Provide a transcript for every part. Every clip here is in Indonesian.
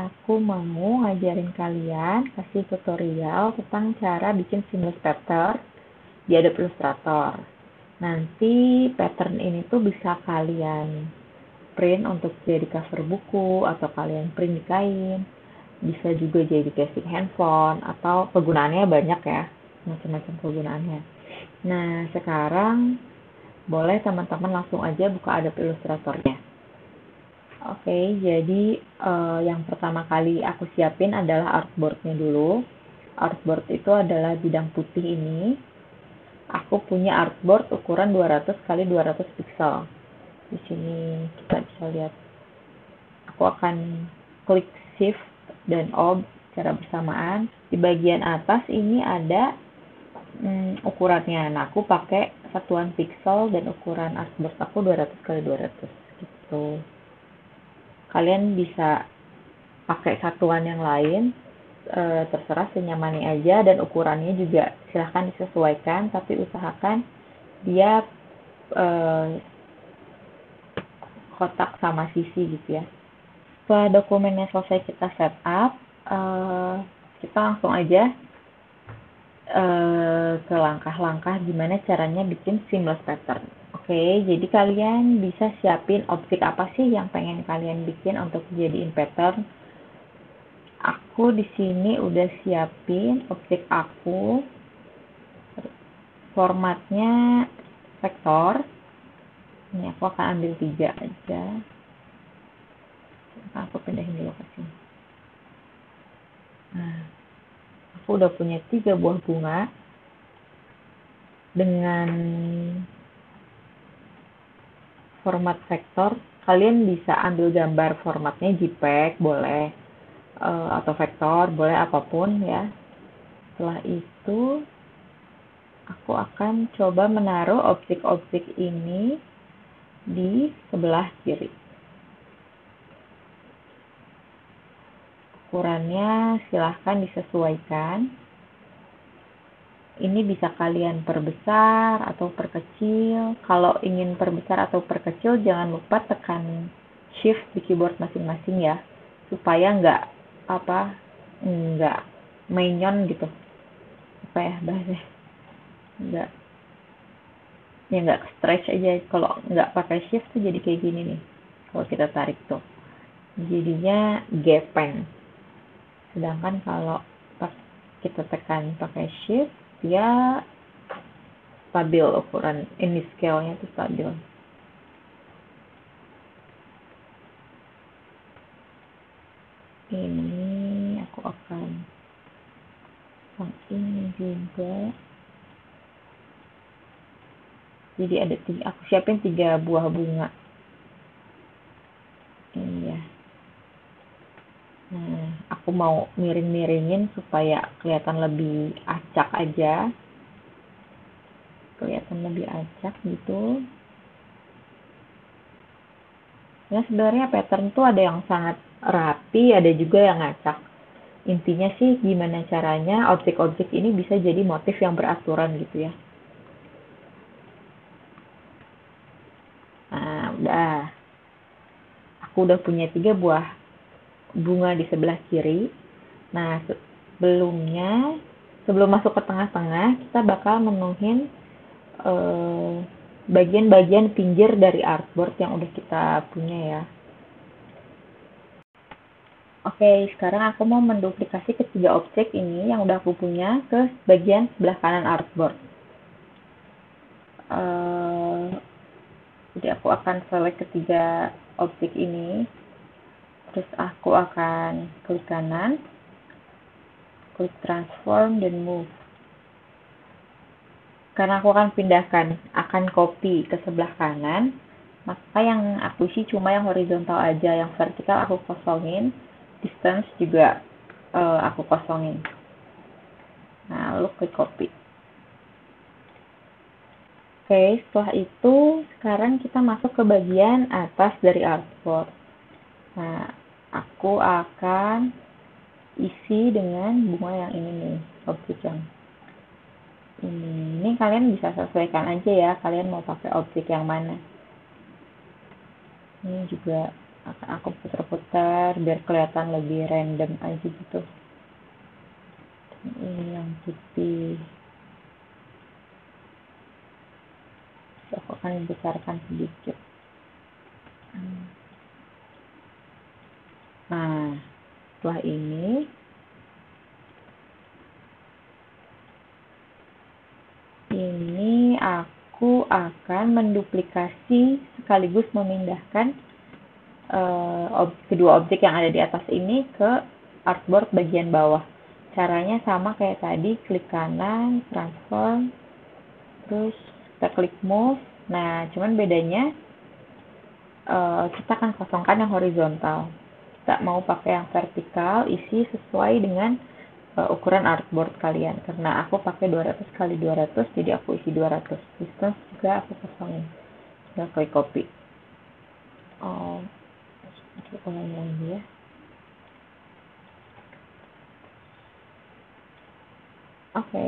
aku mau ngajarin kalian, kasih tutorial tentang cara bikin seamless pattern di Adobe Illustrator. Nanti pattern ini tuh bisa kalian print untuk jadi cover buku, atau kalian print di kain. Bisa juga jadi casing handphone, atau kegunaannya banyak ya, macam-macam kegunaannya. Nah, sekarang boleh teman-teman langsung aja buka Adobe Illustrator-nya. Oke, jadi yang pertama kali aku siapin adalah artboard-nya dulu. Artboard itu adalah bidang putih ini. Aku punya artboard ukuran 200 x 200 pixel. Di sini kita bisa lihat. Aku akan klik Shift dan O secara bersamaan. Di bagian atas ini ada ukurannya. Nah, aku pakai satuan pixel dan ukuran artboard aku 200 x 200 gitu. Kalian bisa pakai satuan yang lain, terserah senyamannya aja, dan ukurannya juga silahkan disesuaikan, tapi usahakan dia kotak sama sisi gitu ya. Setelah dokumennya selesai kita setup, kita langsung aja ke langkah-langkah gimana caranya bikin seamless pattern. Oke, jadi kalian bisa siapin objek apa sih yang pengen kalian bikin untuk jadiin pattern. Aku di sini udah siapin objek aku, formatnya vektor. Ini aku akan ambil 3 aja. Aku pindahin dulu ke sini. Nah, aku udah punya 3 buah bunga dengan format vektor. Kalian bisa ambil gambar formatnya JPEG boleh, atau vektor boleh, apapun ya. Setelah itu aku akan coba menaruh objek-objek ini di sebelah kiri. Ukurannya silahkan disesuaikan. Ini bisa kalian perbesar atau perkecil. Kalau ingin perbesar atau perkecil, jangan lupa tekan Shift di keyboard masing-masing ya, supaya nggak menyon gitu. Apa ya bahasanya? Nggak stretch aja. Kalau nggak pakai Shift tuh jadi kayak gini nih. Kalau kita tarik tuh, jadinya gepeng. Sedangkan kalau kita tekan pakai Shift, dia stabil ukuran, ini scale-nya tuh stabil. Ini aku akan ini juga. Jadi ada aku siapin 3 buah bunga. Ini ya. Nah, aku mau miring-miringin supaya kelihatan lebih acak aja. Kelihatan lebih acak gitu. Ya, sebenarnya pattern tuh ada yang sangat rapi, ada juga yang ngacak. Intinya sih gimana caranya objek-objek ini bisa jadi motif yang beraturan gitu ya. Nah, udah. Aku udah punya 3 buah bunga di sebelah kiri. Nah, sebelum masuk ke tengah-tengah, kita bakal menuhin bagian-bagian pinggir dari artboard yang udah kita punya ya. Oke, sekarang aku mau menduplikasi ketiga objek ini yang udah aku punya ke bagian sebelah kanan artboard. Jadi aku akan select ketiga objek ini, terus aku akan klik kanan, klik transform, dan move. Karena aku akan pindahkan, akan copy ke sebelah kanan, maka yang aku isi cuma yang horizontal aja, yang vertikal aku kosongin, distance juga aku kosongin. Nah, lalu klik copy. Oke, setelah itu sekarang kita masuk ke bagian atas dari artboard. Nah, aku akan isi dengan bunga yang ini nih, objek yang ini kalian bisa sesuaikan aja ya, kalian mau pakai objek yang mana. Ini juga akan aku putar-putar biar kelihatan lebih random aja gitu. Ini yang putih. So, aku akan besarkan sedikit. Nah, setelah ini aku akan menduplikasi sekaligus memindahkan kedua objek yang ada di atas ini ke artboard bagian bawah. Caranya sama kayak tadi, klik kanan, transform, terus kita klik move. Nah, cuman bedanya kita akan kosongkan yang horizontal. Kita mau pakai yang vertikal, isi sesuai dengan ukuran artboard kalian. Karena aku pakai 200 x 200, jadi aku isi 200. Distance juga aku kosongin. Tinggal klik copy. Kita ulangi lagi ya. Oke.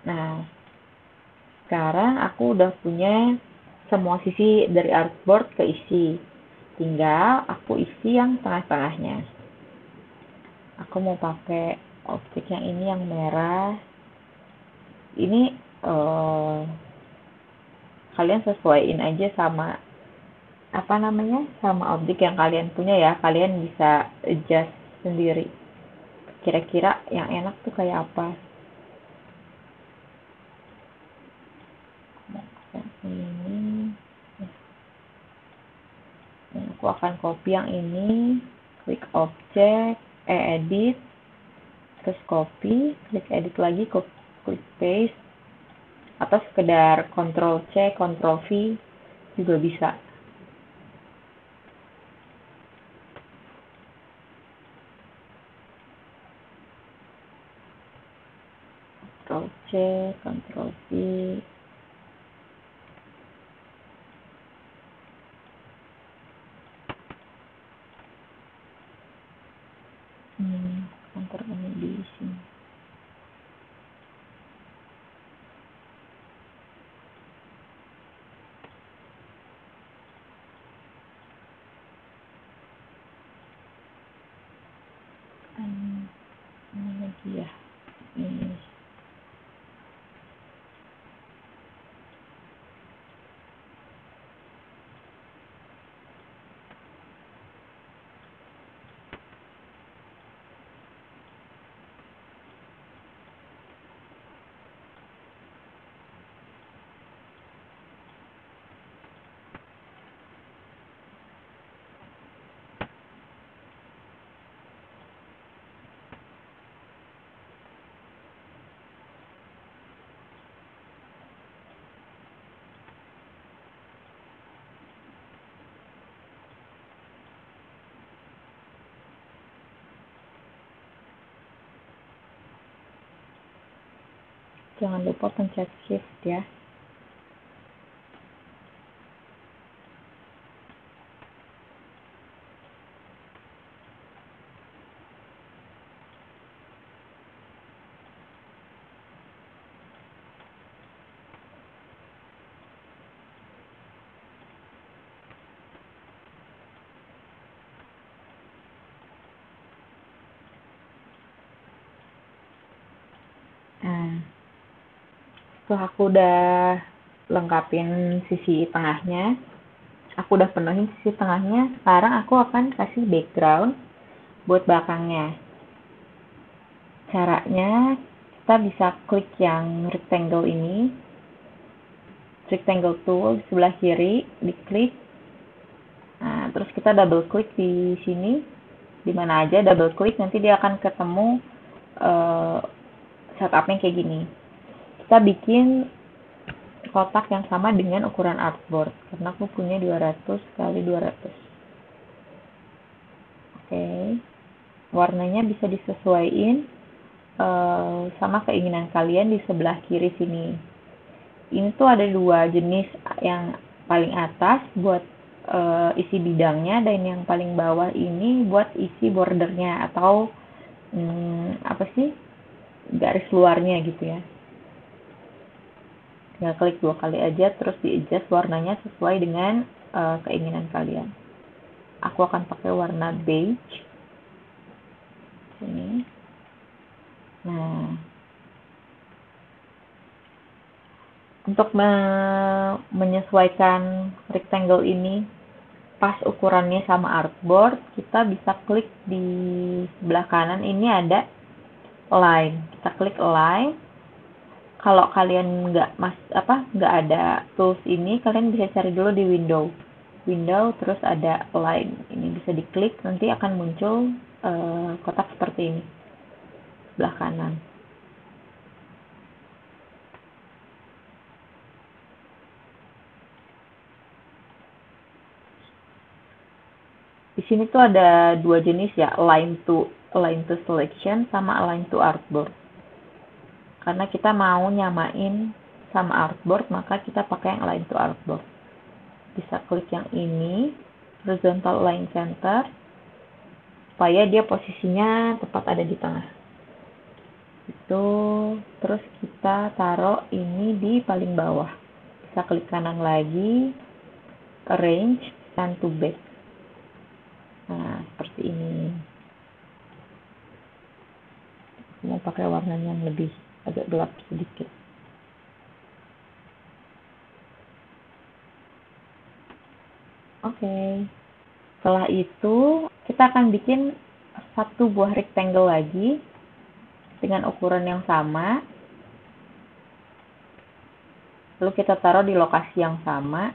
Nah, sekarang aku udah punya semua sisi dari artboard keisi. Tinggal aku isi yang tengah-tengahnya. Aku mau pakai objek yang ini yang merah. Ini kalian sesuaiin aja sama sama objek yang kalian punya ya. Kalian bisa adjust sendiri. Kira-kira yang enak tuh kayak apa? Ini. Aku akan copy yang ini, klik objek, edit, terus copy, klik edit lagi, klik paste, atau sekedar Ctrl C, Ctrl V juga bisa. Ctrl C, Ctrl V. Kantor ini di sini. Ini lagi ya. Ini. Jangan lupa pencet shift ya. Nah, setelah aku udah lengkapin sisi tengahnya, aku udah penuhin sisi tengahnya, sekarang aku akan kasih background buat belakangnya. Caranya, kita bisa klik yang rectangle ini, rectangle tool di sebelah kiri, diklik. Nah, terus kita double klik di sini, di mana aja double klik, nanti dia akan ketemu setupnya kayak gini. Kita bikin kotak yang sama dengan ukuran artboard, karena aku punya 200 x 200. Oke. Warnanya bisa disesuaikan sama keinginan kalian di sebelah kiri sini. Ini tuh ada dua jenis, yang paling atas buat isi bidangnya, dan yang paling bawah ini buat isi bordernya atau garis luarnya gitu ya. Tinggal klik 2 kali aja, terus di adjust warnanya sesuai dengan keinginan kalian. Aku akan pakai warna beige. Ini. Nah, untuk menyesuaikan rectangle ini pas ukurannya sama artboard, kita bisa klik di sebelah kanan ini ada line. Kita klik line. Kalau kalian nggak ada tools ini, kalian bisa cari dulu di window terus ada line. Ini bisa diklik, nanti akan muncul kotak seperti ini sebelah kanan. Di sini tuh ada dua jenis ya, align to selection sama align to artboard. Karena kita mau nyamain sama artboard, maka kita pakai yang align to artboard. Bisa klik yang ini, horizontal align center, supaya dia posisinya tepat ada di tengah. Itu, terus kita taruh ini di paling bawah. Bisa klik kanan lagi, arrange, send to back. Nah, seperti ini. Mau pakai warnanya yang lebih agak gelap sedikit. Oke. Setelah itu, kita akan bikin satu buah rectangle lagi dengan ukuran yang sama. Lalu kita taruh di lokasi yang sama.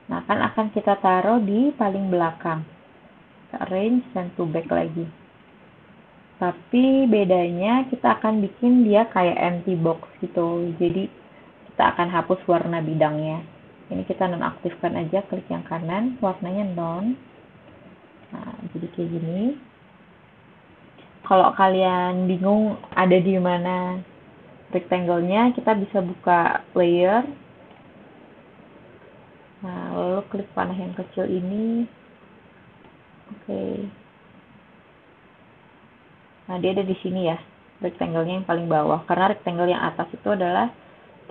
Nah, akan kita taruh di paling belakang. Arrange send to back lagi. Tapi bedanya kita akan bikin dia kayak empty box gitu. Jadi kita akan hapus warna bidangnya. Ini kita nonaktifkan aja, klik yang kanan, warnanya non. Nah, jadi kayak gini. Kalau kalian bingung ada di mana rectangle-nya, kita bisa buka layer. Nah, lalu klik panah yang kecil ini. Oke. Nah, dia ada di sini ya, rectangle-nya yang paling bawah. Karena rectangle yang atas itu adalah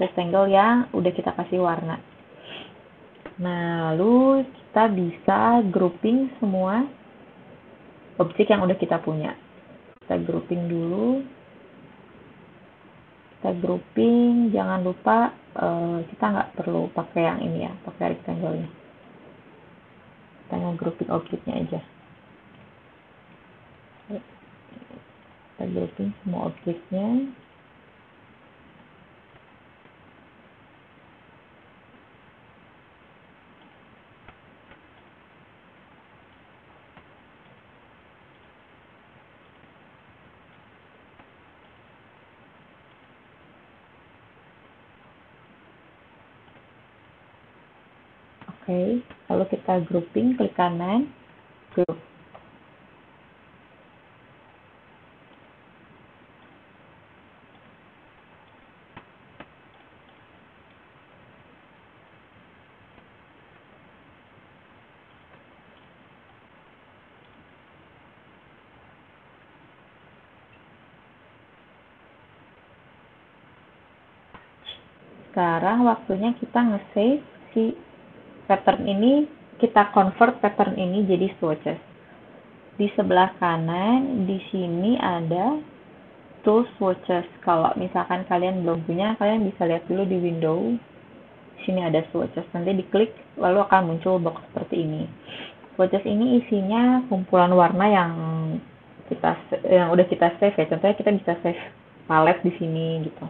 rectangle yang udah kita kasih warna. Nah, lalu kita bisa grouping semua objek yang udah kita punya. Kita grouping dulu. Kita grouping, jangan lupa kita nggak perlu pakai yang ini ya, pakai rectangle-nya. Kita nge-grouping objeknya aja. Kita grouping semua objeknya. Oke, lalu kita grouping, klik kanan, group. Sekarang waktunya kita nge-save si pattern ini, kita convert pattern ini jadi swatches. Di sebelah kanan, di sini ada tool swatches. Kalau misalkan kalian belum punya, kalian bisa lihat dulu di window. Di sini ada swatches. Nanti diklik, lalu akan muncul box seperti ini. Swatches ini isinya kumpulan warna yang udah kita save ya. Contohnya kita bisa save palette di sini gitu.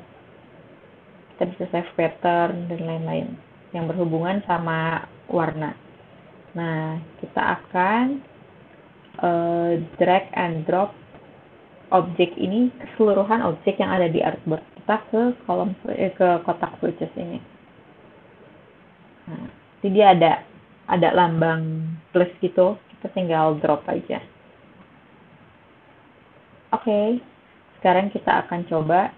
Kita bisa save pattern dan lain-lain yang berhubungan sama warna. Nah, kita akan drag and drop objek ini, keseluruhan objek yang ada di artboard kita ke kotak swatches ini. Nah, jadi dia ada lambang plus gitu, kita tinggal drop aja. Oke, sekarang kita akan coba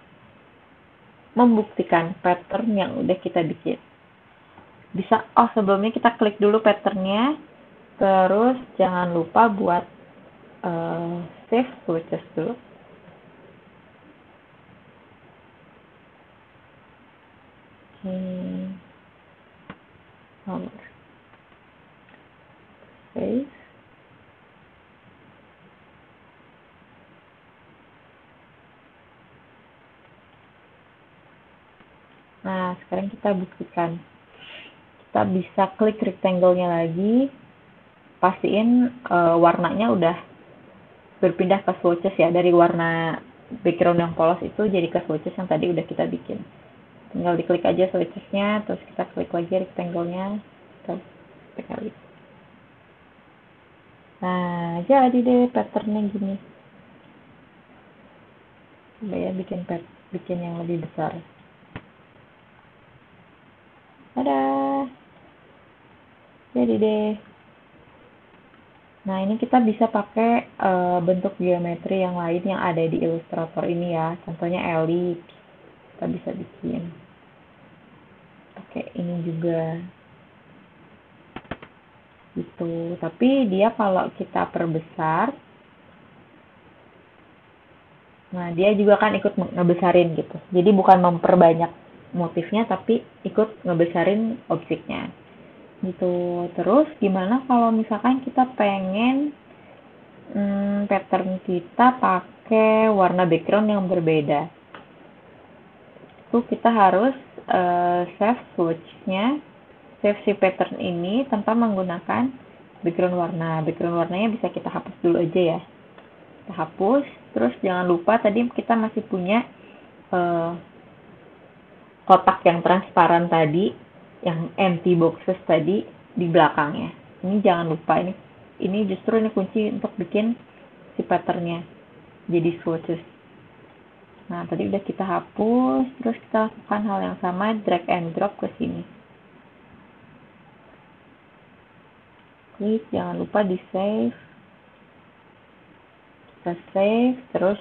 membuktikan pattern yang udah kita bikin. Bisa, sebelumnya kita klik dulu patternnya, terus jangan lupa buat save swatches dulu. Nomor. Nah, sekarang kita buktikan. Kita bisa klik rectangle-nya lagi, pastiin warnanya udah berpindah ke swatches ya, dari warna background yang polos itu jadi ke swatches yang tadi udah kita bikin. Tinggal diklik aja swatches-nya, terus kita klik lagi rectangle-nya, kita klik. Nah, jadi deh patternnya gini. Coba ya bikin yang lebih besar. Ada, jadi deh. Nah, ini kita bisa pakai bentuk geometri yang lain yang ada di Illustrator ini ya. Contohnya ellipse. Kita bisa bikin. Pakai ini juga. Gitu. Tapi dia kalau kita perbesar, nah dia juga kan ikut ngebesarin gitu. Jadi bukan memperbanyak motifnya, tapi ikut ngebesarin objeknya. Gitu. Terus gimana kalau misalkan kita pengen pattern kita pakai warna background yang berbeda? Itu kita harus save swatch-nya, save si pattern ini tanpa menggunakan background warna. Background warnanya bisa kita hapus dulu aja ya. Kita hapus, terus jangan lupa tadi kita masih punya kotak yang transparan tadi, yang empty boxes tadi di belakangnya. Ini jangan lupa, ini justru ini kunci untuk bikin si patternnya jadi swatches. Nah, tadi udah kita hapus, terus kita lakukan hal yang sama, drag and drop ke sini. Klik, jangan lupa di save. Kita save, terus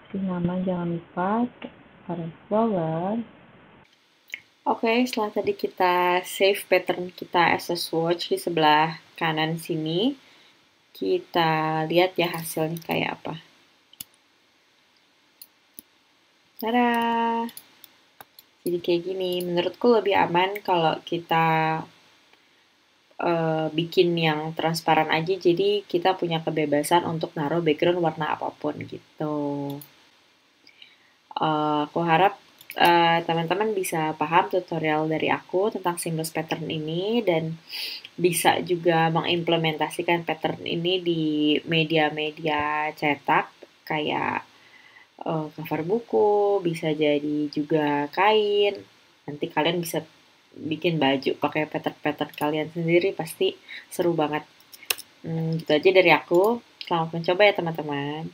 kasih nama, jangan lupa orange flower. Oke, setelah tadi kita save pattern kita as a swatch di sebelah kanan sini, kita lihat ya hasilnya kayak apa. Tada! Jadi kayak gini. Menurutku lebih aman kalau kita bikin yang transparan aja, jadi kita punya kebebasan untuk naruh background warna apapun gitu. Aku harap teman-teman bisa paham tutorial dari aku tentang seamless pattern ini dan bisa juga mengimplementasikan pattern ini di media-media cetak kayak cover buku, bisa jadi juga kain. Nanti kalian bisa bikin baju pakai pattern-pattern kalian sendiri, pasti seru banget. Gitu aja dari aku. Selamat mencoba ya teman-teman.